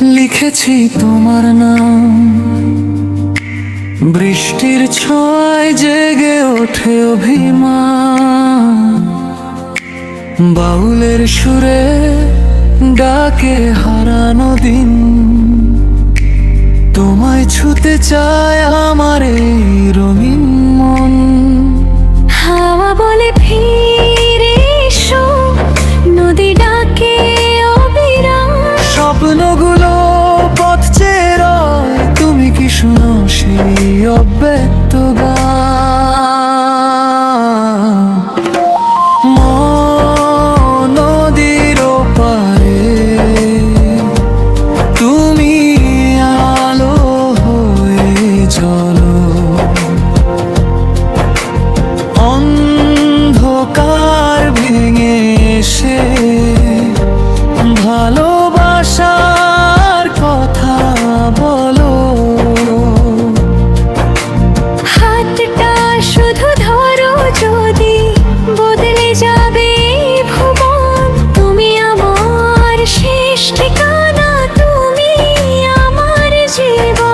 লিখেছি তোমার নাম, বৃষ্টির ছোঁয়ায় জেগে ওঠে অভিমান, বাউলের সুরে ডাকে হারানো দিন। তোমায় ছুতে চায় আমার এই রঙিন মন। হাওয়া বলে ফিরে এসো, নদী ডাকে অবিরাম। স্বপ্নগুলো পথ চেয়ে রয়, তুমি কি শুনো সেই অব্যক্ত গান? নদীর ওপারে তুমি আলো হয়ে চলো, অন্ধকার ভেঙে এসে ভালোবাসার কথা বলো। হাতটা শুধু ধরো, যদি বদলে যাবে ভুবন। তুমি আমার শেষ ঠিকানা, তুমি আমার জীবন।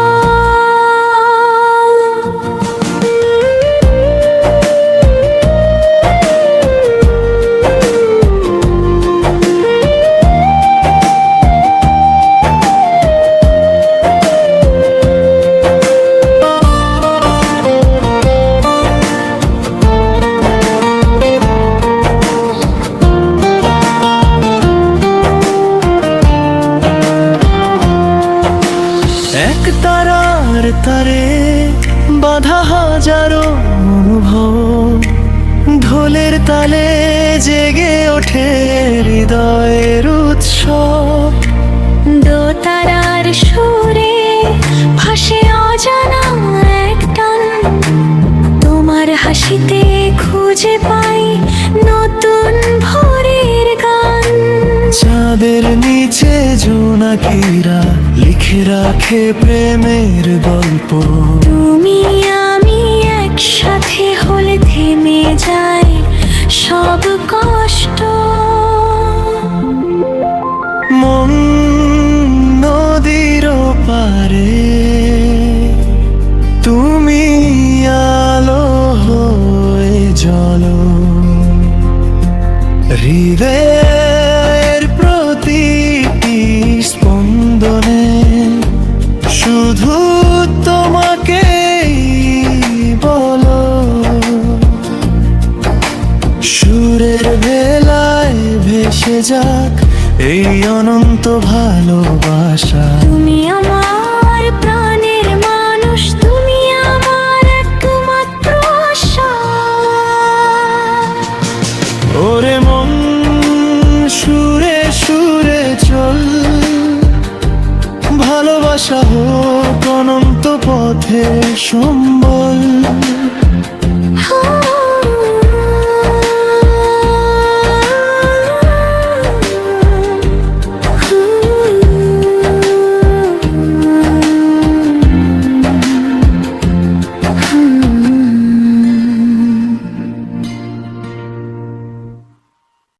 এক তারার তারে বাঁধা হাজারো অনুভব, ঢোলের তালে জেগে ওঠে হৃদয়ের উৎসব। দোতারার সুরে ভাসে অজানা এক টান, তোমার হাসিতে খুঁজে পাই নতুন ভোরের গান। চাঁদের নিচে জোনাকিরা লিখে রাখে প্রেমের গল্প। তুমি আমি একসাথে হলে থেমে যায় সব কষ্ট। মন নদীর পারে তুমি আলো হয়ে জ্বলো, হৃদয়ের প্রতিটি স্পন্দনে শুধু তোমাকেই বলো। সুরের ভেলায় ভেসে যাক এই অনন্ত ভালোবাসা। তুমি আমার প্রাণের মানুষ, তুমি আমার একমাত্র আশা। ওরে মন সুরে সুরে চল, ভালোবাসা হোক অনন্ত পথে সম্বল।